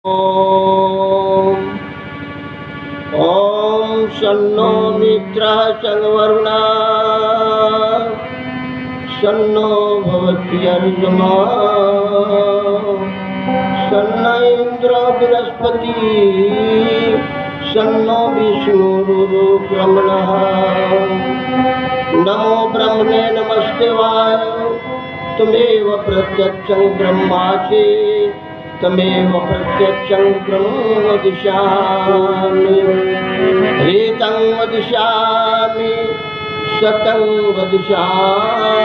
ॐ शन्नो मित्रः शन्वरुणः शन्नो भवत्यर्जुमा शन्न इन्द्रो बृहस्पतिः शन्नो विष्णुरुक्रमणः। नमो ब्रह्मणे नमस्तेवाय त्वमेव प्रत्यक्षं ब्रह्मासि तमेव प्रत्यक्षं ब्रह्म वदिष्यामि। ऋतं वदिष्यामि सतं वदिष्यामि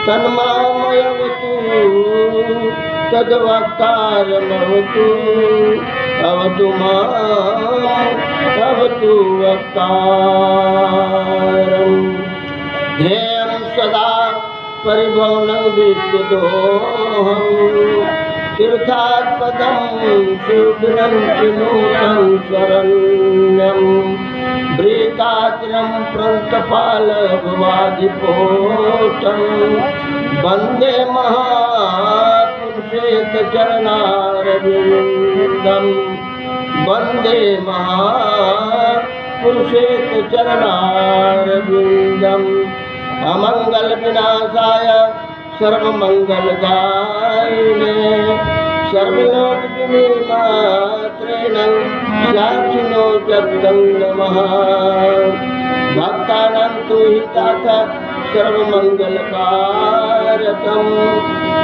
तन्मामयवतु तद्वक्तारमवतु अवतु माम् अवतु वक्तारम्। ध्येयं सदा परिभवनं विष्णुदोहं तीर्थात्पदं सुदृढं चिनूतं शरण्यं वृताचिरं प्रन्तपालभवादिपोतं वन्दे महापुरुषेतचरणारविन्दं वन्दे महापुरुषेतचरणारविन्दम्। अमंगल विनाशाय सर्वमंगलदायिने सर्वलोक विनिर्मात्रेण साक्षिणो जगतं नमः। भक्तानां तु हितार्थ सर्वमंगलकारकं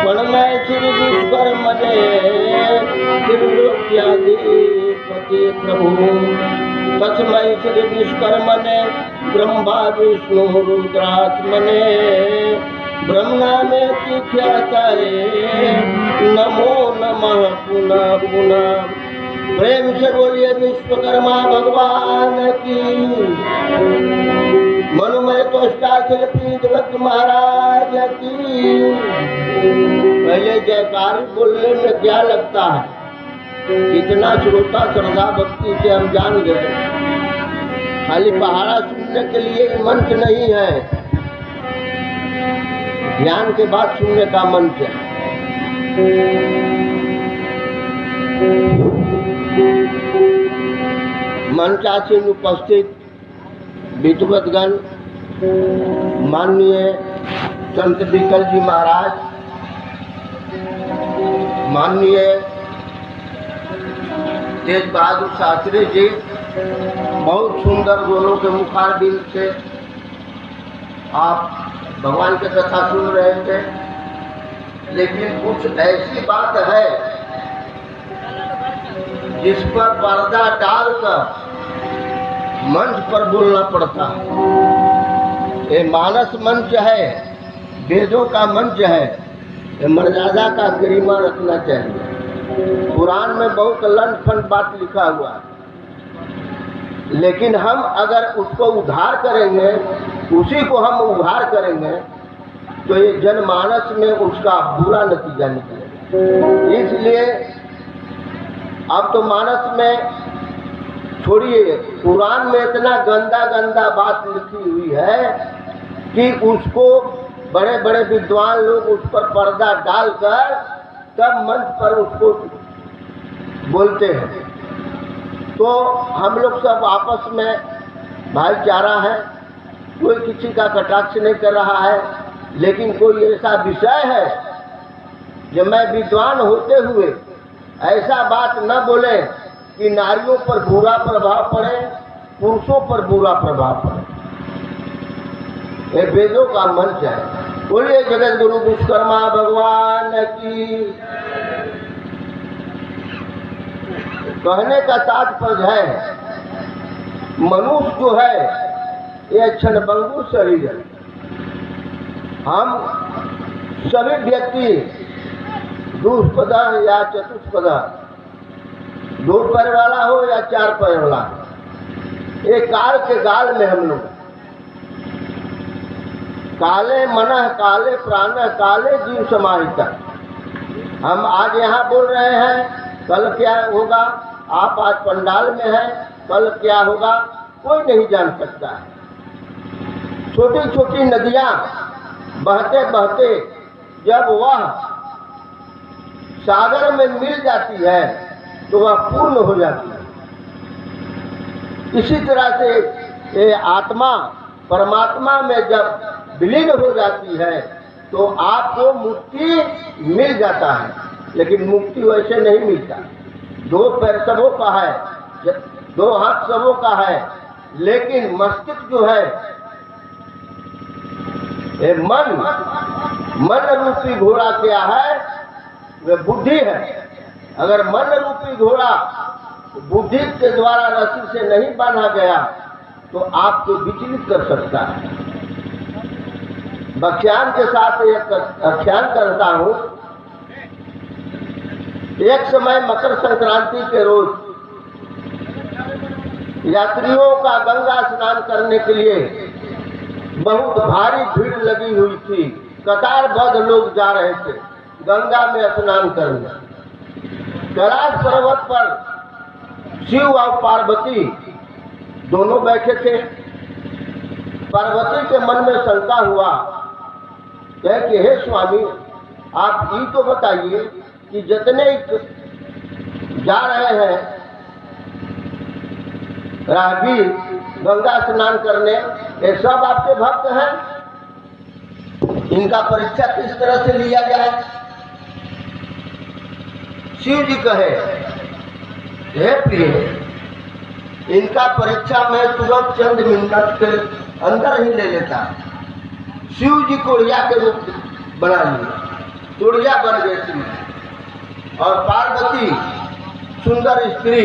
प्रणमय श्री विश्वकर्मणे त्रिलोक्याधिपति प्रभु। तस्मै श्री विश्वकर्मणे ब्रह्मा विष्णु रुद्रात्मने ब्रह्मनामेति ख्याताये नमो नमः पुनः पुनः। प्रेम से बोलिए विश्वकर्मा भगवान की। मनुमय तो शिल्पी जगत महाराज की। पहले जयकार बोलने में क्या लगता है, इतना श्रोता श्रद्धा भक्ति से हम जान गए। खाली पहाड़ा सुनने के लिए मंच नहीं है, ज्ञान के बाद सुनने का मंच है। मंचासीन उपस्थित विद्वद्गण, माननीय संत विकल जी महाराज, माननीय तेज बहादुर शास्त्री जी, बहुत सुंदर दोनों के मुखारबिंद से आप भगवान की कथा सुन रहे थे। लेकिन कुछ ऐसी बात है जिस पर पर्दा डालकर मंच पर बोलना पड़ता है। ये मानस मंच है, वेदों का मंच है, ये मर्यादा का गरिमा रखना चाहिए। कुरान में बहुत लंड फंड बात लिखा हुआ है, लेकिन हम अगर उसको उद्धार करेंगे, उसी को हम उद्धार करेंगे, तो ये जनमानस में उसका बुरा नतीजा निकलेगा। इसलिए अब तो मानस में छोड़िए, कुरान में इतना गंदा गंदा बात लिखी हुई है कि उसको बड़े बड़े विद्वान लोग उस पर पर्दा डालकर तब मंच पर उसको बोलते हैं। तो हम लोग सब आपस में भाईचारा है, कोई किसी का कटाक्ष नहीं कर रहा है। लेकिन कोई ऐसा विषय है जो मैं विद्वान होते हुए ऐसा बात न बोले कि नारियों पर बुरा प्रभाव पड़े, पुरुषों पर बुरा प्रभाव पड़े। ये वेदों का मंच है। बोलिए जगत गुरु विश्वकर्मा भगवान की। कहने का तात्पर्य है, मनुष्य जो है ये क्षणभंगु शरीर है। हम सभी व्यक्ति दुष्पदा या चतुष्पदा, दो पैर वाला हो या चार पैर वाला, एक काल के गाल में हम लोग काले मन काले प्राण काले जीव समाहिता। हम आज यहाँ बोल रहे हैं, कल क्या होगा। आप आज पंडाल में हैं, कल क्या होगा कोई नहीं जान सकता है। छोटी छोटी नदियाँ बहते बहते जब वह सागर में मिल जाती है तो वह पूर्ण हो जाती है। इसी तरह से ये आत्मा परमात्मा में जब विलीन हो जाती है तो आपको मुक्ति मिल जाता है, लेकिन मुक्ति वैसे नहीं मिलता। 2 पैर सबों का है, 2 हाथ सबों का है, लेकिन मस्तिष्क जो है, ये मन रूपी घोड़ा क्या है? वह बुद्धि है। अगर मन रूपी घोड़ा बुद्धि के द्वारा रस्सी से नहीं बांधा गया तो आपको विचलित कर सकता है। व्याख्यान के साथ एक आख्यान करता हूँ। एक समय मकर संक्रांति के रोज यात्रियों का गंगा स्नान करने के लिए बहुत भारी भीड़ लगी हुई थी। कतारबद्ध लोग जा रहे थे गंगा में स्नान करने। कैलाश पर्वत पर शिव और पार्वती दोनों बैठे थे। पार्वती के मन में शंका हुआ कि हे स्वामी, आप ये तो बताइए कि जितने जा रहे हैं राहगीर गंगा स्नान करने, ये सब आपके भक्त हैं, इनका परीक्षा किस तरह से लिया जाए? शिव जी कहे, हे प्रिय, इनका परीक्षा में तुरंत चंद मिनट के अंदर ही ले लेता। शिव जी कोढ़िया के रूप बना लिए, तोड़िया बन गए शिव, और पार्वती सुंदर स्त्री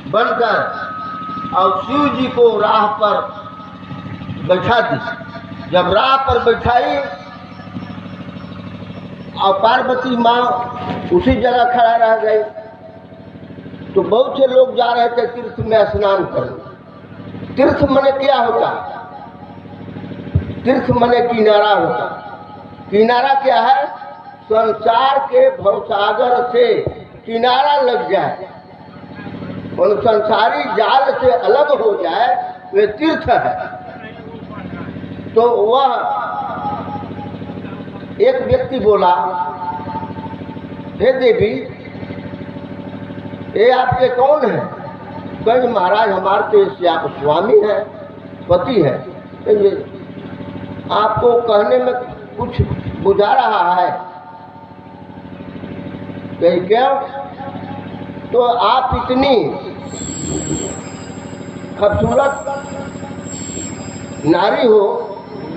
बनकर और शिव जी को राह पर बैठा दी। जब राह पर बैठाई और पार्वती माँ उसी जगह खड़ा रह गई, तो बहुत से लोग जा रहे थे तीर्थ में स्नान करने। तीर्थ मने क्या होता? तीर्थ मने किनारा होता। किनारा क्या है? संसार के भवसागर से किनारा लग जाए, उन संसारी जाल से अलग हो जाए, वे तीर्थ है। तो वह एक व्यक्ति बोला, हे देवी, ये आपके कौन है? कहे महाराज, हमारे तो श्याम स्वामी है, पति है। आपको कहने में कुछ बुझा रहा है? कहे क्यों? तो आप इतनी खूबसूरत नारी हो,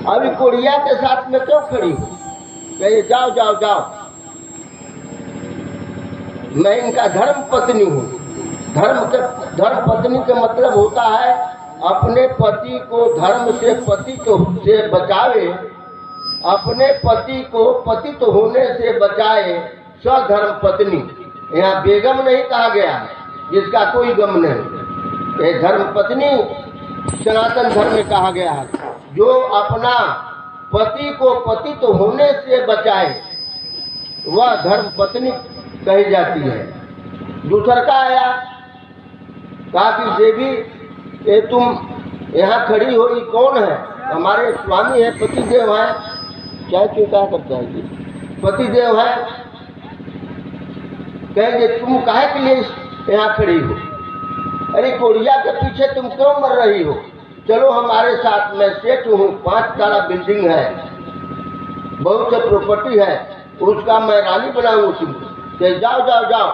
अभी कोढ़िया के साथ में क्यों खड़ी हो? कहे जाओ जाओ जाओ, मैं इनका धर्म पत्नी हूँ। धर्म पत्नी का मतलब होता है अपने पति को धर्म से पतित से बचावे, अपने पति को पतित होने से बचाए, स्वधर्म पत्नी। यहाँ बेगम नहीं कहा गया है, जिसका कोई गम नहीं। ये धर्म पत्नी सनातन धर्म में कहा गया है, जो अपना पति को पतित होने से बचाए, वह धर्म पत्नी कही जाती है। दूसर का आया, कहा कि देवी, ये तुम यहाँ खड़ी हो, ये कौन है? हमारे स्वामी है, पतिदेव है। क्या क्यों क्या करता है? पतिदेव है। कहेंगे तुम काहे के लिए यहाँ खड़ी हो? अरे कोढ़िया के पीछे तुम क्यों मर रही हो? चलो हमारे साथ, मैं सेठ हूँ, 5 ताला बिल्डिंग है, बहुत से प्रॉपर्टी है, उसका मैं रानी बनाऊँ तुमको। कहे जाओ जाओ जाओ,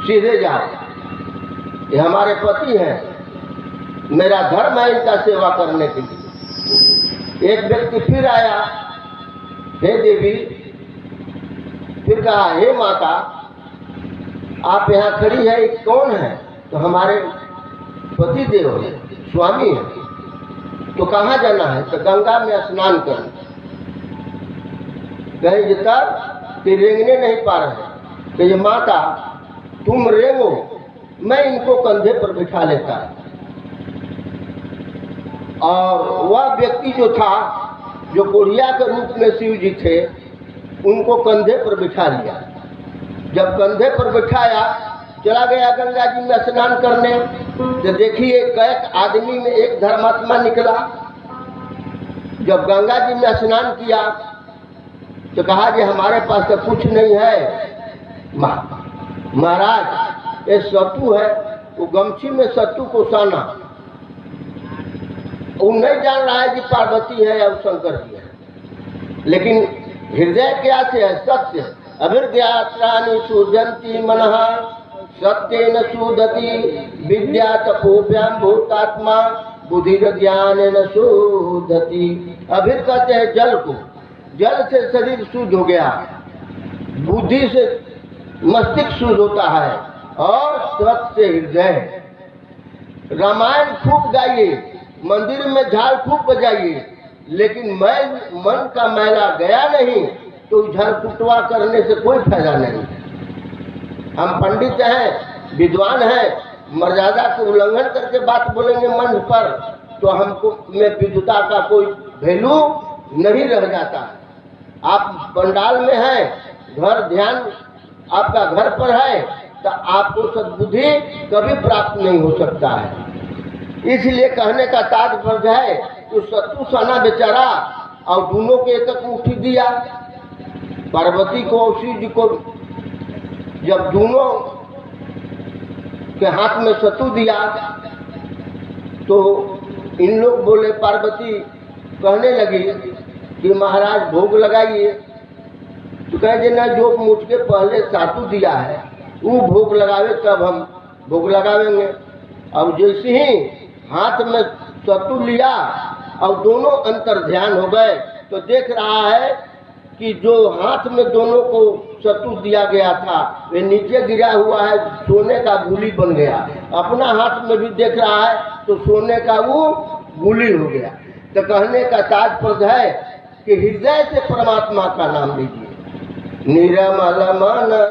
सीधे जाओ, ये हमारे पति हैं, मेरा धर्म है इनका सेवा करने के लिए। एक व्यक्ति फिर आया, हे देवी, फिर कहा, हे माता, आप यहाँ खड़ी है, कौन है? तो हमारे पति देव है, स्वामी है। तो कहाँ जाना है? तो गंगा में स्नान करना। कहीं तब कि रेंगने नहीं पा रहे, कि ये माता तुम रेंगो, मैं इनको कंधे पर बिठा लेता। और वह व्यक्ति जो था, जो कोढ़िया के रूप में शिव जी थे, उनको कंधे पर बिठा लिया। जब कंधे पर बिठाया, चला गया गंगा जी में स्नान करने। तो देखिए, एक आदमी में एक धर्मात्मा निकला। जब गंगा जी में स्नान किया तो कहा कि हमारे पास तो कुछ नहीं है महाराज, ये सत्तू है। वो गमछी में सत्तू को साना, वो नहीं जान रहा है कि पार्वती है या शंकर जी है, लेकिन हृदय क्या से है? सत्य। अभिज्ञात्राणि सूजंती मनः सत्येन सूदति विद्या तपोभ्याम भूतात्मा बुद्धि ज्ञानेन सूदति। अभिर कहते हैं जल को, जल से शरीर शुद्ध हो गया, बुद्धि से मस्तिष्क शुद्ध होता है और सत्य से हृदय। रामायण खूब गाइए, मंदिर में झाल खूब बजाइए, लेकिन मन का मैला गया नहीं तो झाल कुटवा करने से कोई फायदा नहीं। हम पंडित हैं, विद्वान हैं, मर्यादा को उल्लंघन करके बात बोलेंगे मंच पर तो हमको में विद्वता का कोई वैल्यू नहीं रह जाता है। आप पंडाल में हैं, घर ध्यान आपका घर पर है, तो आपको सद्बुद्धि कभी प्राप्त नहीं हो सकता है। इसलिए कहने का तात्पर्य है तो सत्तू साना बेचारा और दोनों के एक मुट्ठी दिया। पार्वती को और शिव जी को जब दोनों के हाथ में सत्तू दिया तो इन लोग बोले, पार्वती कहने लगी कि महाराज भोग लगाइए। तो कहे ना, जो मुझके पहले सत्तू दिया है वो भोग लगावे तब हम भोग लगावेंगे। अब जैसे ही हाथ में सत्तू लिया और दोनों अंतर ध्यान हो गए तो देख रहा है कि जो हाथ में दोनों को सत्तू दिया गया था वे नीचे गिरा हुआ है, सोने का गुली बन गया। अपना हाथ में भी देख रहा है तो सोने का वो गुली हो गया। तो कहने का तात्पर्य है कि हृदय से परमात्मा का नाम लीजिए। निर्मल मन